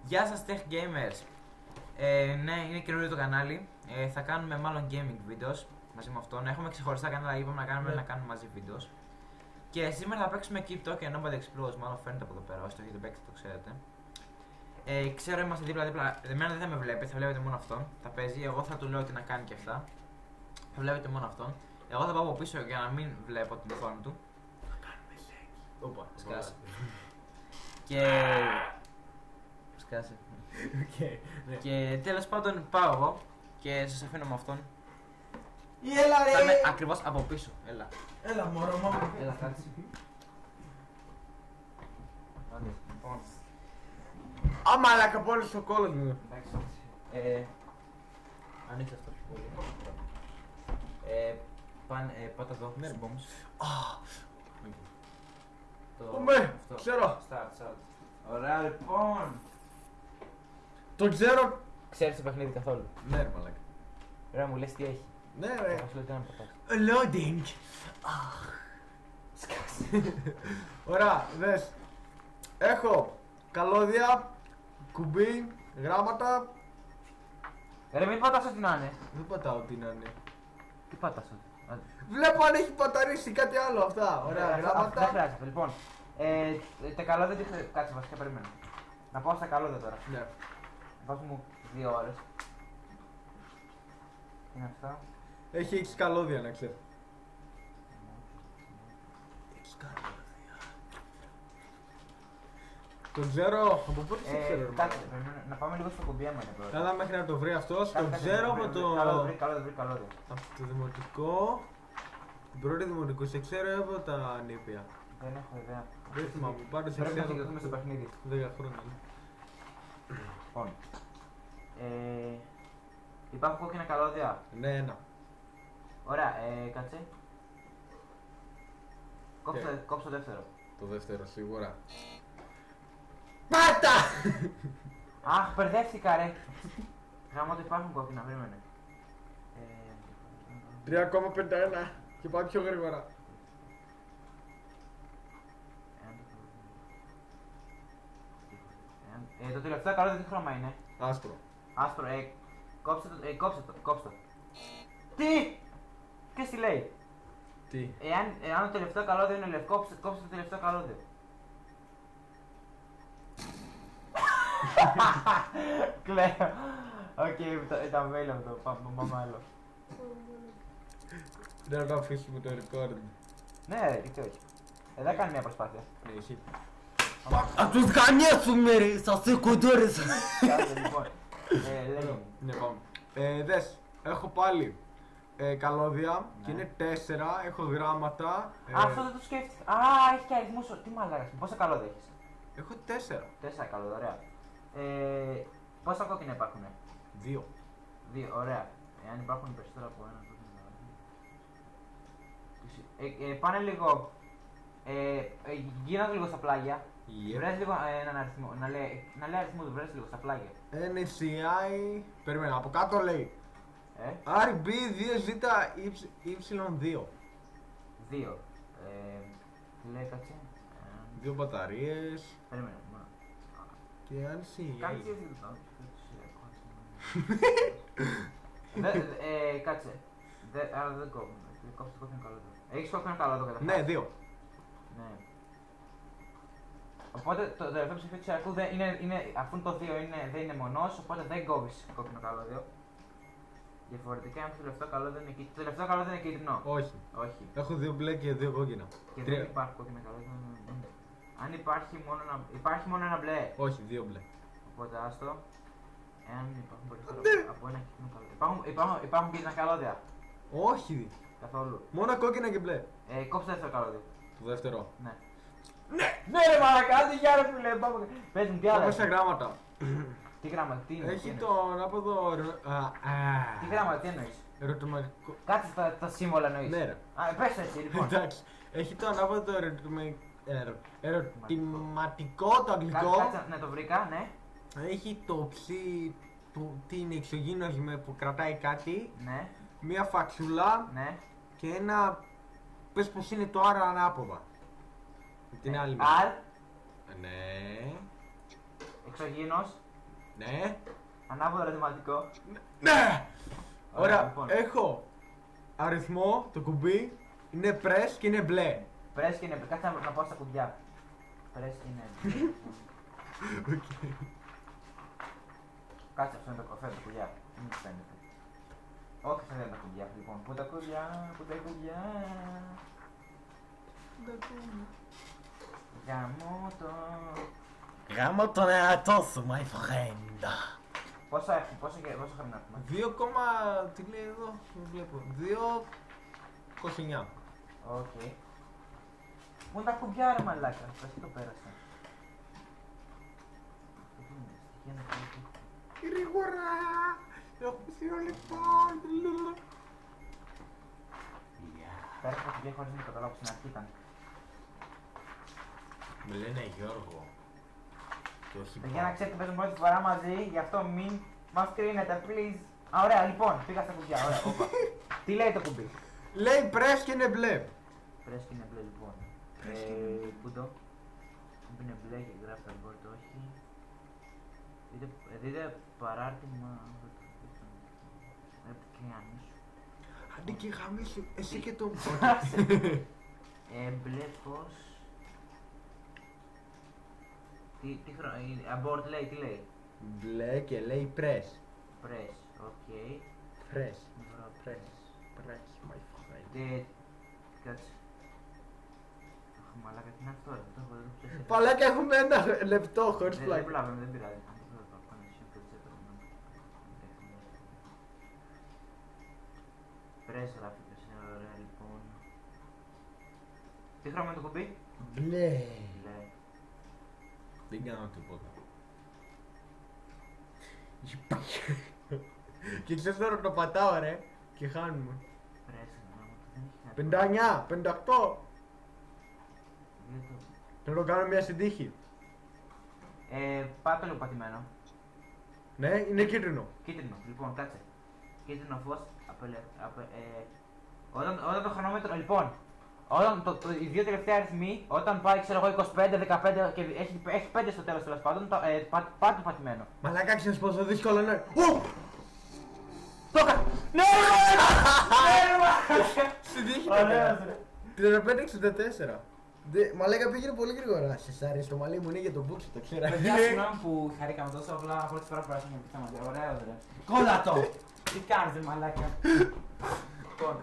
Γεια σας Tech Gamers. Ναι, είναι καινούριο το κανάλι. Θα κάνουμε μάλλον gaming videos μαζί με αυτόν. Έχουμε ξεχωριστά κανάλα, είπαμε να κάνουμε μαζί videos. Και σήμερα θα παίξουμε Keep Talking Nobody Explodes. Μάλλον φαίνεται από εδώ πέρα, όσοι το έχετε παίξει το ξέρετε. Ξέρω είμαστε δίπλα. Εμένα δεν θα με βλέπετε, θα βλέπετε μόνο αυτόν. Θα παίζει, εγώ θα του λέω τι να κάνει και αυτά. Θα βλέπετε μόνο αυτόν. Εγώ θα πάω από πίσω για να μην βλέπω την οθόνη του. Θα κάνουμε σέξ. Όπα, σκάσε. Και... σκάσε. Ναι. Και τέλος πάντων πάω εγώ και σας αφήνω με αυτόν. Έλα Θα είμαι ρε! ακριβώς από πίσω, έλα. Έλα μωρό μου. Έλα, κάτσε. Άντε, λοιπόν. Αμαλάκα πόλη στο κόλλο μου. Εντάξει. Ανοίξτε αυτό πιο πολύ. Πάτα εδώ, στους bombs. Πούμε, ξέρω. Start. Ωραία, λοιπόν. Το ξέρω. Ξέρεις το παιχνίδι καθόλου. Ναι ρε μαλάκα. Ωραία, μου λες τι έχει. Ναι ρε. Θα σου λέω τι να πατάς. Loading. Σκάσε. Ωραία, δες. Έχω καλώδια, κουμπί, γράμματα. Ρε, μην πατάς ό,τι να είναι. Δεν πατάω τι να είναι. Τι πατάς ό,τι. Βλέπω αν έχει παταρίσει κάτι άλλο αυτά. Ωραία, Δεν γράμματα. χρειάζεται. Λοιπόν, τα καλώδια τι. Κάτσε βασικά, περίμενα. Να πάω στα καλώδια τώρα. Ναι. Βάζω μου 2 ώρες. Είναι αυτά. Έχει 6 καλώδια να ξέρει. 6 καλώδια. Το ξέρω, από πότε το ξέρω. ρε Κάτσε, μάνα. να πάμε λίγο στο κουμπί άμα είναι πρώτα. Καλά μέχρι να το βρει αυτός, το Κάτσε, ξέρω από βρει, το... Καλώδια. Από το δημοτικό. Την πρώτη δημοτικού, σε ξέρω από τα νήπια. Δεν έχω ιδέα. Δεν θυμάμαι, πάντως σε Πρέπει να ξέρω συγκεκριθούμε στο παιχνίδι. 10 χρόνια. Λοιπόν. Υπάρχουν κόκκινα καλώδια. Ναι, ένα. Ωραία, κάτσε. Κόψε το δεύτερο. Το δεύτερο, σίγουρα. Πάτα! Αχ, μπερδεύτηκα ρε. Γάμο ότι υπάρχουν κόκκινα, περίμενε. 3,51 και πάει πιο γρήγορα. Το τελευταίο καλώδιο τι χρώμα είναι. Άσπρο. Άσπρο, κόψε το. Τι! Ποιος τι λέει. Τι. Εάν το τελευταίο καλώδιο είναι λευκό, κόψε το τελευταίο καλώδιο. Κλαίω. Οκ, ήταν βέλο το πάμε άλλο. Δεν θα αφήσουμε το record. Ναι ρε, γιατί όχι. Δεν κάνει μια προσπάθεια. Ναι, εσύ. Απ' τους γανιέσουμε ρε, σας εκοντόρες. Κάτσε λοιπόν. Λέγε. Ναι, πάμε. Δες, έχω πάλι καλώδια και Ναι. είναι 4, έχω γράμματα. Αυτό δεν το σκέφτηκα. Α, έχει και αριθμούς. Τι μαλάκας. Πόσα καλώδια έχεις. Έχω 4. 4 καλώδια, ωραία. Πόσα κόκκινα υπάρχουνε. 2. 2, ωραία. Εάν υπάρχουν περισσότερα από ένα κόκκινο καλώδιο. Πάνε λίγο. Γίνονται λίγο στα πλάγια. Yep. Βρες λίγο έναν αριθμό. Να λέει αριθμό, βρες λίγο στα πλάγια. NCI. Περίμενα, από κάτω λέει. RB2Z Y2. 2. Λέει κάτσε. 2 μπαταρίες. Περίμενε. Και NCI. Κάτσε έτσι κάτσε. Άρα δεν κόβουμε. Κόψε το κόκκινο καλώδιο. Έχεις κόκκινο καλώδιο καταρχάς. Ναι, 2. Ναι. Οπότε το τελευταίο ψηφίο του Σιρακού αφού το 2 δεν είναι μονός, οπότε δεν κόβεις κόκκινο καλώδιο. Διαφορετικά αν το τελευταίο καλώδιο είναι κίτρινο. Το τελευταίο καλώδιο είναι κίτρινο. Όχι. Όχι. Έχω 2 μπλε και 2 κόκκινα. Και 3. δεν υπάρχει κόκκινο καλώδιο. Αν υπάρχει μόνο ένα μπλε. Όχι, 2 μπλε. Οπότε άστο. Εάν υπάρχουν περισσότερο από ένα κίτρινο καλώδιο. Υπάρχουν κίτρινα καλώδια. Όχι. Καθόλου. Μόνο κόκκινα και μπλε. Κόψε το δεύτερο καλώδιο. Το δεύτερο. Ναι. Ναι ρε μαλακά, τι γεια φίλε, πάμε. Πες μου τι άλλα. Πάμε στα γράμματα. Τι γράμματα, τι είναι. Έχει τι τον άποδο. Τι γράμματα, τι εννοείς. Ερωτηματικό. Κάτσε τα σύμβολα εννοείς. Ναι, ρε. Πες έτσι λοιπόν. Εντάξει. Έχει τον άποδο ερωτηματικό το αγγλικό. Κάτσε, ναι το βρήκα, ναι. Έχει το ψι. Τι είναι εξωγήινος που κρατάει κάτι. Ναι, Μία φαξουλά ναι. και ένα. Πες πως είναι το άρα ανάποδα. Την άλλη. R, Ναι. εξωγήινος. Ναι. Ανάποδο ερωτηματικό. Ναι! Ωραία, λοιπόν. έχω αριθμό, το κουμπί, είναι press και είναι μπλε. Πρέσ και είναι. Κάτσε να πάω στα κουμπιά. Πρέσ και είναι. Κάτσε, αυτό είναι το κοφέ, τα κουμπιά. Δεν μου φαίνεται. Όχι, αυτά δεν είναι τα κουμπιά. Λοιπόν, πού τα κουμπιά, πού τα κουμπιά. Γαμώτο. Γάμω τον εαυτό σου, my friend. Πόσα έχουμε, πόσα χρόνο έχουμε. 2, τι λέει εδώ, δεν βλέπω. 2,29. Οκ. Πού είναι τα κουμπιά ρε μαλάκα, εσύ το πέρασα. Αυτό τι είναι, στοιχεία να κάνει. Γρήγορα! Έχω 2 λεπτά. Πέρασα τα κουμπιά χωρίς να το καταλάβω στην αρχή ήταν. Με λένε Γιώργο. Και όχι Για να ξέρετε παίζουμε πρώτη φορά μαζί, γι' αυτό μην μας κρίνετε, please. Α, ωραία, λοιπόν, πήγα στα κουμπιά, ωραία, όπα. Τι λέει το κουμπί. Λέει press και είναι μπλε. Πρέσ και είναι μπλε, λοιπόν. Πού το. Κουμπί είναι μπλε και γράφει τα board, όχι. Δείτε παράρτημα. Και ανήσου. Αντί και γαμίσου, εσύ και το Μπλε πώς. Τι χρόνο. Abort λέει, τι λέει. Μπλε και λέει press. Press, οκ. Press. Press. Press, my friend. Κάτσε. Αχ, μαλάκα, τι είναι αυτό, ρε, δεν το έχω πιάσει. Παλάκα, έχουμε 1 λεπτό χωρίς Δεν πλάκα. προλαβαίνω, δεν πειράζει. Αν το θέλω, θα κάνω εσύ, Press γράφει και είναι ωραία, λοιπόν. Τι χρώμα είναι το κουμπί. Μπλε. Μπλε. Δεν κάνω τίποτα. Και ξέρεις τώρα το πατάω ρε και χάνουμε. Press, δεν έχει 59, 58. Θα το κάνω μια συντύχη. Πάτε λίγο πατημένο. Ναι, είναι κίτρινο. Κίτρινο, λοιπόν, κάτσε. Κίτρινο φως, όταν το χρονόμετρο, λοιπόν, όταν οι δύο τελευταίοι αριθμοί, όταν πάει, ξέρω εγώ, 25, 15 και έχει 5 στο τέλος τέλος πάντων, πάτε το πατημένο. Μαλάκα, ξέρεις πόσο δύσκολο είναι. Το έκανα! Ναι, Συντύχη ωραίος, ρε. 35-64. Μαλάκα πήγαινε πολύ γρήγορα. Σε άρεσε το μαλλί μου είναι για τον μπούξι, το ξέρω. Παιδιά, συγγνώμη που χαρήκαμε τόσο, απλά πρώτη φορά που περάσαμε με πιθάματα. Ωραίος, ρε. Κόλλα το! Τι κάνεις, ρε μαλάκα. Λοιπόν,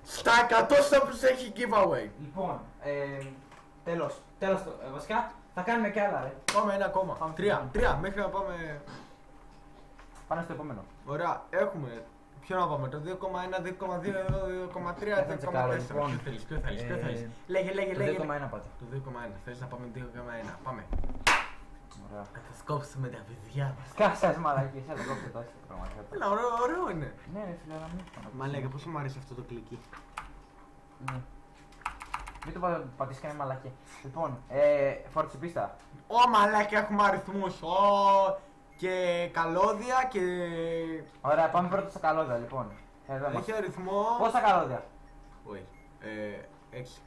Στα 100 subs έχει giveaway. λοιπόν, τέλος, βασικά θα κάνουμε κι άλλα, ρε. Πάμε ένα ακόμα. Πάμε. Τρία, μέχρι να πάμε. Πάμε στο επόμενο. Ωραία, έχουμε. Ποιο να πάμε, το 2,1, 2,2, 2,3, Θα τσεκάρω, 2,4. λοιπόν. Ποιο θέλεις. Λέγε. Το 2,1 πάτε. Το 2,1, θες να πάμε 2,1, πάμε. Ωραία. Θα τα σκόψουμε τα παιδιά μας. Σκάσες μαλακίες, θα το κόψω το άσχετο πραγματικά. Έλα, ωραίο είναι. Ναι, ρε φίλε, να μην το Μαλάκα, πόσο μου αρέσει αυτό το κλικί. Ναι. Μην το πατήσεις κανένα μαλακία. Λοιπόν, φόρτισε πίστα. Ω μαλάκα, έχουμε αριθμούς. Και καλώδια και. Ωραία, πάμε πρώτα στα καλώδια, λοιπόν. Εδώ Έχει είμαστε. αριθμό. Πόσα καλώδια. Όχι. 6.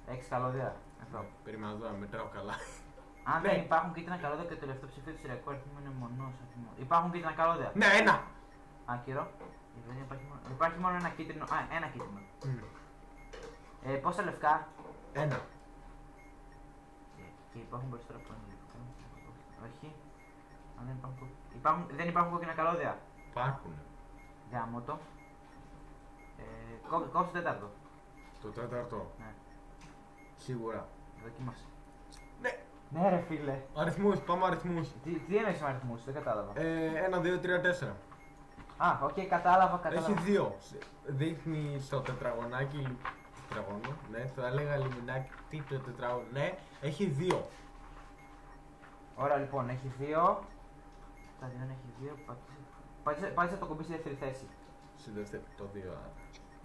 6 καλώδια. Εδώ. Περιμένω εδώ να μετράω καλά. Αν Ναι. δεν υπάρχουν κίτρινα καλώδια και το τελευταίο ψηφίο του Συριακού αριθμού είναι μονός αριθμός. Υπάρχουν κίτρινα καλώδια. Ναι, ένα. Άκυρο. Δεν υπάρχει μόνο ένα κίτρινο. Α, ένα κίτρινο. Πόσα λευκά. Ένα. Και υπάρχουν περισσότερα από ένα λευκά. Όχι. Αν δεν υπάρχουν κόκκινα καλώδια. Υπάρχουν. Γάμο το. Κόψε το τέταρτο. Το τέταρτο. Ναι. Σίγουρα. Δοκίμασε. Ναι. Ναι, ρε φίλε. Αριθμούς, πάμε αριθμούς. Τι εννοείς με αριθμούς, δεν κατάλαβα. 1, 2, 3, 4. Α, οκ, κατάλαβα. Έχει 2. Δείχνει στο τετραγωνάκι. Τετραγωνό, ναι, θα έλεγα λιμινάκι. Τι το τετράγωνο, ναι, έχει 2. Ωραία, λοιπόν, έχει 2. Τα δύο έχει 2. Πάτησε το κουμπί στη δεύτερη θέση. Στη δεύτερη, το 2.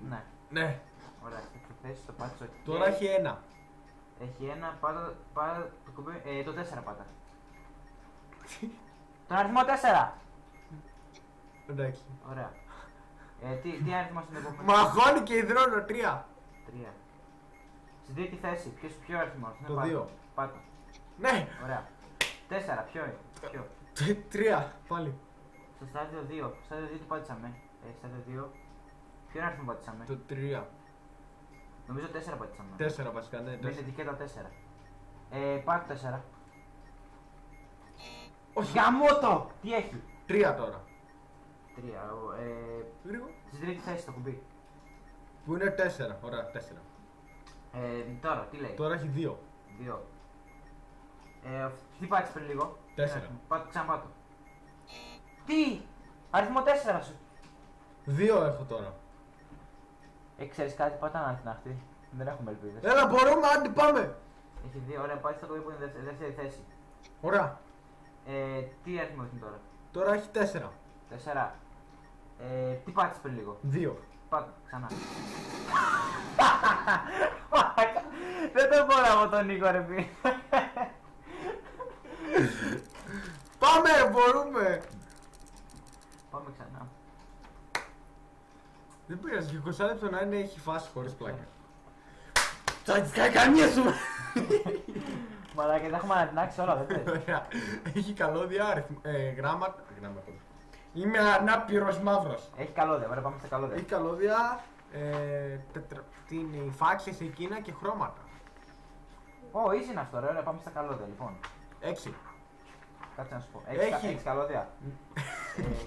Ναι. Ναι. Ωραία, στη δεύτερη θέση το πάτησε. Τώρα έχει 1. Έχει 1, πάτα το κουμπί. Το 4 πάτα. Τον αριθμό 4! Εντάξει. Ωραία. Τι αριθμός είναι επόμενο. Μαγώνει και υδρώνω 3. 3. Στην τρίτη θέση, ποιο αριθμός. Το 2. Πάτα. Ναι. Ωραία. 4, ποιο είναι. Ποιο? 3, πάλι. Στο στάδιο 2. Στο στάδιο 2 τι πάτησαμε. Στάδιο 2. Ποιον αριθμό πάτησαμε. Το 3. Νομίζω 4 πάτησαμε. 4 βασικά, ναι, Με 4. την ετικέτα 4. Πάρ' 4. Όχι. Γαμώτο! Τι έχει. 3 τώρα. 3. Γρήγορα. Στην τρίτη θέση το κουμπί. Που είναι 4. Ωραία, 4. Τώρα τι λέει. Τώρα έχει 2. 2. Τι πάτησε πριν λίγο. 4. Ξαναπάτω. Τι! Αριθμό 4 σου. 2 έχω τώρα. Ξέρεις κάτι, πάτα να έρθει να αυτή. Δεν έχουμε ελπίδες. Έλα, μπορούμε, άντε πάμε. Έχει 2, ωραία, πάει στο κουμπί που είναι δεύτερη θέση. Ωραία. Τι αριθμό έχει τώρα. Τώρα έχει 4. 4. Τι πάτησε πριν λίγο. 2. Πάτα, ξανά. Δεν το μπορώ από τον Νίκο ρε φίλε. Πάμε, μπορούμε. Πάμε ξανά. Δεν πειράζει, και 20 λεπτό να είναι έχει φάση χωρίς πλάκα. Θα τις κακανίες σου. Μαλάκα, τα έχουμε ανατινάξει όλα, δεν θες. Ωραία. Έχει καλώδια, γράμματα. Είμαι ανάπηρος μαύρος. Έχει καλώδια, ωραία, πάμε στα καλώδια. Έχει καλώδια, τι είναι, οι φάξες εκείνα και χρώματα. Easy είναι αυτό, ωραία, πάμε στα καλώδια λοιπόν. 6. Κάτσε να σου πω. Έχει. Έχεις καλώδια.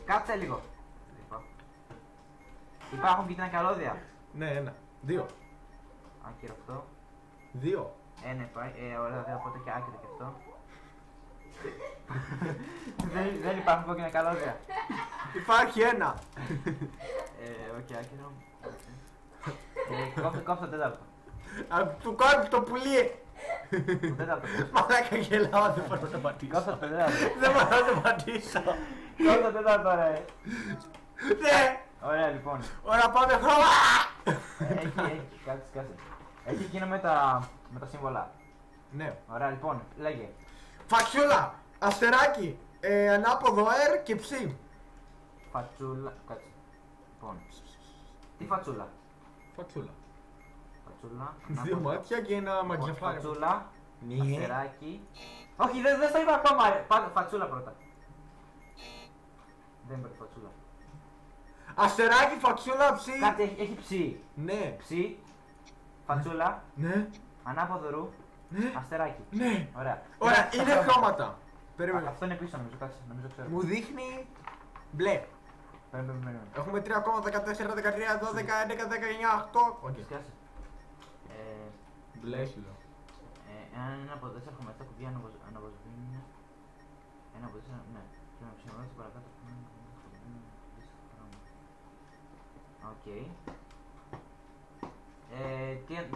Κάτσε λίγο. Υπάρχουν κίτρινα καλώδια. Ναι, 1. 2. Άκυρο αυτό. 2. Ένα πάει. Ωραία, οπότε και άκυρο και αυτό. Δεν υπάρχουν κόκκινα καλώδια. Υπάρχει 1. Όχι, άκυρο. Κόψε το τέταρτο. Του κόβει το πουλί. Το τέταρτο. Μαλάκα γελάω, δεν μπορώ να το πατήσω. Κόψε το τέταρτο. Δεν μπορώ να το πατήσω. Κόψε το τέταρτο, ρε. Ναι. Ωραία, λοιπόν. Ωραία, πάμε χρώμα. Κάτσε. Έχει εκείνο με τα σύμβολα. Ναι. Ωραία, λοιπόν, λέγε. Φαξούλα, αστεράκι, ανάποδο R και ψ. Φατσούλα. Κάτσε. Λοιπόν. Τι φατσούλα. Φαξούλα. Φατσούλα. 2 μάτια και ένα μαγιαφάρι. Φατσούλα. Ναι. Αστεράκι. Όχι, δεν στο είπα ακόμα, ρε. Πάτε φατσούλα πρώτα. Δεν είπα τη φατσούλα. Αστεράκι, φαξούλα, ψ. Κάτι έχει ψι. Ναι. Ψι. Φατσούλα. Ναι. Ανάποδο ρου. Ναι. Αστεράκι. Ναι. Ωραία. Ωραία, Κοίτα, είναι αυτό. χρώματα. Περίμενε. Αυτό είναι πίσω νομίζω, κάτσε, νομίζω ξέρω. Μου δείχνει μπλε. Περίμενε. Έχουμε 3 ακόμα, 14, 13, 12, 11, 19, 8. Οκ. Σκάσε. Μπλε σου λέω. Ένα από 4 έχουμε 7 κουμπιά αναβοσβήνει. Ένα από 4, ναι. Και να ψηφίσει παρακάτω. Οκ.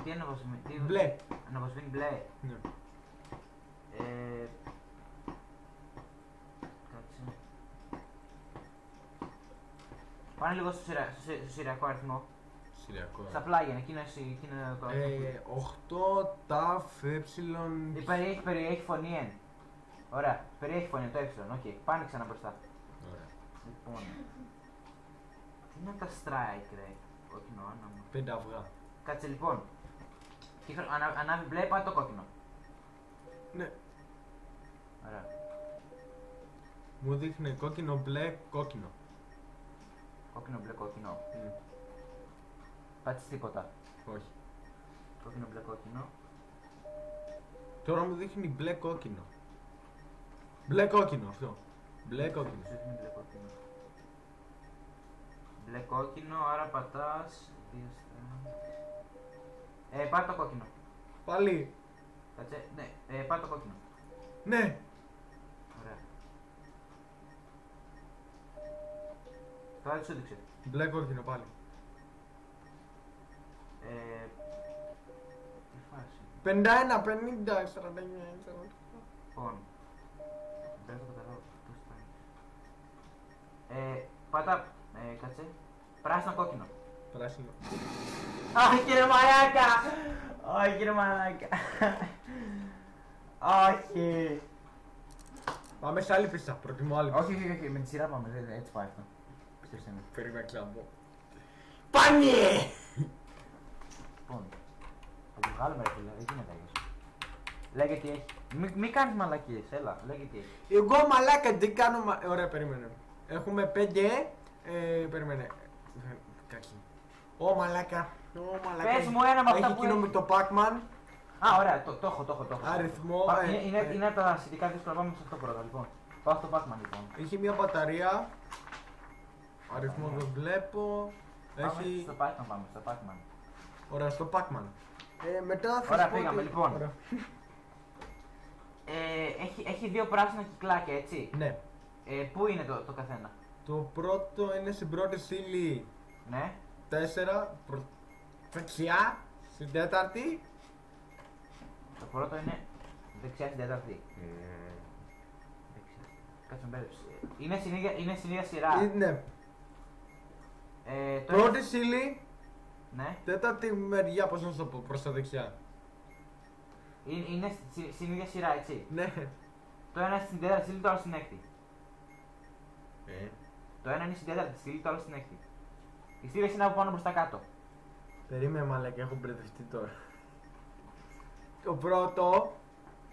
Τι αναβοσβήνει. Μπλε. Αναβοσβήνει μπλε. Ναι. Κάτσε. Πάνε λίγο στο σειριακό αριθμό. Συριακό. Στα πλάγια, εκείνο το αριθμό. 8, ταφ, Περιέχει φωνή εν. Ωραία, περιέχει φωνή το οκ. Πάνε ξανά μπροστά. Ωραία. Λοιπόν. Τι είναι τα strike, ρε. Κόκκινο, άναμα. 5 αυγά. Κάτσε λοιπόν. Ανάβει μπλε, πάει το κόκκινο. Ναι. Ωραία. Μου δείχνει κόκκινο, μπλε, κόκκινο. Κόκκινο, μπλε, κόκκινο. Πάτσε τίποτα. Όχι. Κόκκινο, μπλε, κόκκινο. Τώρα μου δείχνει μπλε, κόκκινο. Μπλε, κόκκινο αυτό. Μπλε, κόκκινο. Σου δείχνει μπλε, κόκκινο. Μπλε, κόκκινο, άρα πατάς. Πάρ' το κόκκινο. Πάλι. Κάτσε, ναι, πάρ' το κόκκινο. Ναι. Ωραία. Τώρα τι σου δείξε. Μπλε, κόκκινο πάλι. Τι φάση. 51, 50, 49, 40. Λοιπόν. Δεν το καταλάβω. Πώς πάει. Πάτα. Κάτσε. Πράσινο κόκκινο. Πράσινο. Όχι κύριε μαλάκα! Όχι κύριε μαλάκα! Όχι! Πάμε σε άλλη πίστα. Προτιμώ άλλη πίστα. Όχι, με τη σειρά πάμε. Έτσι πάει αυτό. Πιστέψτε με. Περίμενα ξαναπώ. Πάνιε! Λοιπόν. Θα το βγάλουμε ρε φίλε. Δεν γίνεται αλλιώς. Λέγε τι έχει. Μην κάνεις μαλακίες, έλα, λέγε τι έχει. Εγώ μαλάκα τι κάνω. Ωραία, περίμενε. Έχουμε 5. Περίμενε. Κάκι. Ω μαλάκα. Πες μου ένα με αυτά έχει που εκείνο έχει. με το Pac-Man. Α, ωραία, το έχω. Αριθμό. Είναι από τα σχετικά δύσκολα, πάμε σε αυτό πρώτα λοιπόν. Πάω στο Pac-Man λοιπόν. Έχει μια μπαταρία. Αριθμό δεν βλέπω. Έχει. Στο Pac-Man πάμε, στο Pac-Man. Ωραία, στο Pac-Man. Μετά θα Ωραία, σου πω πήγαμε, ότι- λοιπόν. Ωραία. Έχει δύο πράσινα κυκλάκια, έτσι. Ναι. Πού είναι το καθένα? Το πρώτο είναι στην πρώτη στήλη Ναι. 4. Δεξιά. Στην τέταρτη. Το πρώτο είναι δεξιά στην τέταρτη. Δεξιά. Κάτσε με μπέρδεψε. Είναι στην ίδια σειρά. Ναι. Το Πρώτη στήλη. Ναι. Τέταρτη μεριά, πώς να σου το πω, προς τα δεξιά. Είναι στην ίδια σειρά, έτσι. Ναι. Το ένα είναι στην τέταρτη στήλη, το άλλο στην έκτη. Ε. Το ένα είναι στην τέταρτη στήλη, το άλλο στην έκτη. Οι στήλες είναι από πάνω προς τα κάτω. Περίμενε μαλάκα, έχω μπερδευτεί τώρα. Το πρώτο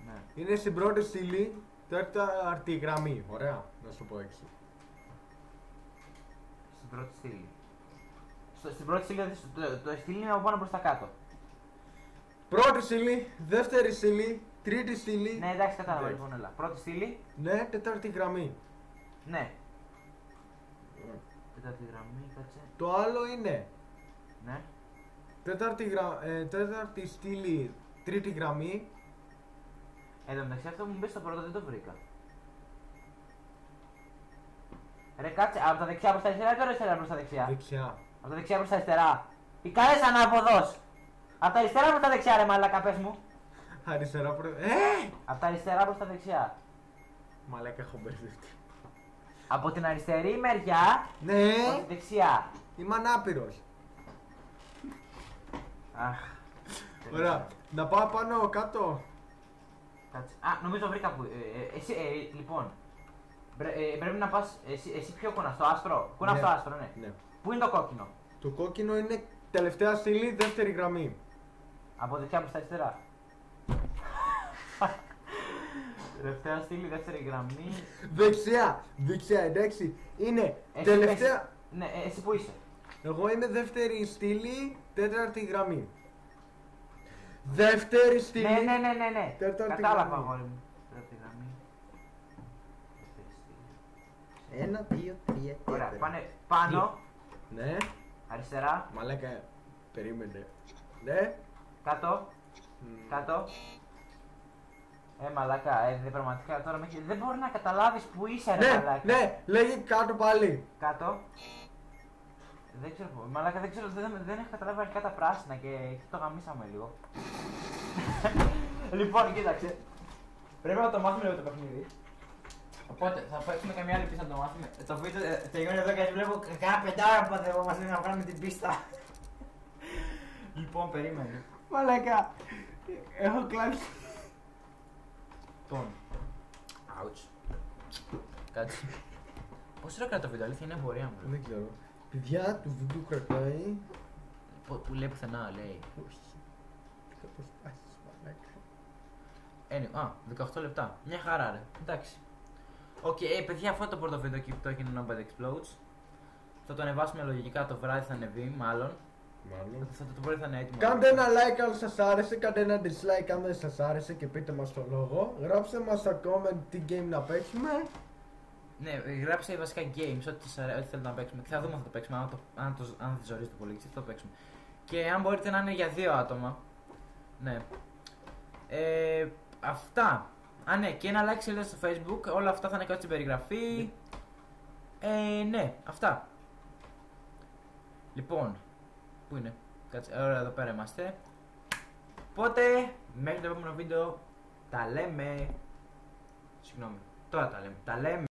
Ναι. είναι στην πρώτη στήλη, τέταρτη γραμμή. Ωραία, να σου το πω έτσι. Στην πρώτη στήλη. Στην πρώτη στήλη, το στήλη είναι από πάνω προς τα κάτω. Πρώτη στήλη, δεύτερη στήλη, τρίτη στήλη. Ναι, εντάξει, κατάλαβα Εντάξει. λοιπόν, έλα. Πρώτη στήλη, Ναι, τέταρτη γραμμή. ναι. Τέταρτη γραμμή, κάτσε. Το άλλο είναι Ναι. τέταρτη στήλη, τρίτη γραμμή. Εν τω μεταξύ αυτό που μου μπει στο πρώτο δεν το βρήκα. Ρε κάτσε, από τα δεξιά προς τα αριστερά ή από τα αριστερά προς τα δεξιά? Δεξιά. Από τα δεξιά προς τα αριστερά. Τι κάνεις ανάποδος? Από τα αριστερά προς τα δεξιά ρε μαλάκα, πες μου. Αριστερά προ... Από τα αριστερά προς τα δεξιά. Μαλάκα, έχω μπερδευτεί. Από την αριστερή μεριά Ναι, προς τη δεξιά. είμαι ανάπηρος. Αχ. Ωραία, να πάω πάνω κάτω. Κάτσε. Α, νομίζω βρήκα που. Εσύ, λοιπόν. Πρέπει να πας. Εσύ ποιο κουνάς, στο άστρο? Κουνάς Ναι. στο άστρο, ναι. Ναι. Πού είναι το κόκκινο? Το κόκκινο είναι τελευταία στήλη, δεύτερη γραμμή. Από δεξιά προς τα αριστερά. Τελευταία στήλη, δεύτερη γραμμή. Δεξιά, εντάξει. Είναι Εσύ- τελευταία. εσύ- Ναι, εσύ που είσαι? Εγώ είμαι δεύτερη στήλη, τέταρτη γραμμή. Δεύτερη στήλη. Ναι. Τέταρτη Κατάλαβα, γραμμή. αγόρι μου. Τέταρτη γραμμή. Δεύτερη στήλη. 1, 2, 3, 4. Ωραία, πάνε πάνω, Ναι, αριστερά, μαλάκα, περίμενε. Ναι. κάτω, Μ, κάτω. Μαλάκα, πραγματικά τώρα δεν μπορεί να καταλάβεις που είσαι ρε Ναι, μαλάκα. ναι, λέγει κάτω πάλι. Κάτω. Δεν ξέρω πού. Μαλάκα δεν ξέρω, δεν έχω καταλάβει αρχικά τα πράσινα και εκεί το γαμίσαμε λίγο. Λοιπόν, κοίταξε. Πρέπει να το μάθουμε λίγο το παιχνίδι. Οπότε θα παίξουμε καμιά άλλη πίστα να το μάθουμε. Το βίντεο τελειώνει εδώ και βλέπω κάνα 5 ώρα που δεν μας λένε να βγάλουμε την πίστα. Λοιπόν, περίμενε. Μαλάκα, έχω κλάσει. Λοιπόν. Ouch. Κάτσε. Πόσο ώρα κρατά το βίντεο, αλήθεια είναι πορεία μου. Δεν ξέρω. Παιδιά, του βίντεο κρατάει. Που λέει πουθενά, λέει. Όχι. Θα το σπάσεις, μαλάκα. Α, 18 λεπτά. Μια χαρά, ρε. Εντάξει. Οκ, παιδιά, αυτό το πρώτο βίντεο Keep Talking Nobody Explodes. Θα το ανεβάσουμε λογικά το βράδυ, θα ανεβεί, μάλλον. Μάλλον. Το πρωί θα είναι έτοιμο. Κάντε ένα like αν σας άρεσε, κάντε ένα dislike αν δεν σας άρεσε και πείτε μας το λόγο. Γράψτε μας στα comment τι game να παίξουμε. Ναι, γράψτε βασικά games, ό,τι θέλετε να παίξουμε. Και θα δούμε αν θα το παίξουμε. Αν δεν ζορίζετε πολύ, θα το παίξουμε. Και αν μπορείτε να είναι για 2 άτομα. Ναι. Αυτά. Α, ναι, και ένα like σελίδα στο Facebook. Όλα αυτά θα είναι κάτω στην περιγραφή. Ναι, αυτά. Λοιπόν, πού είναι? Κάτσε, ωραία, εδώ πέρα είμαστε. Οπότε, μέχρι το επόμενο βίντεο, τα λέμε. Συγγνώμη, τώρα τα λέμε. Τα λέμε.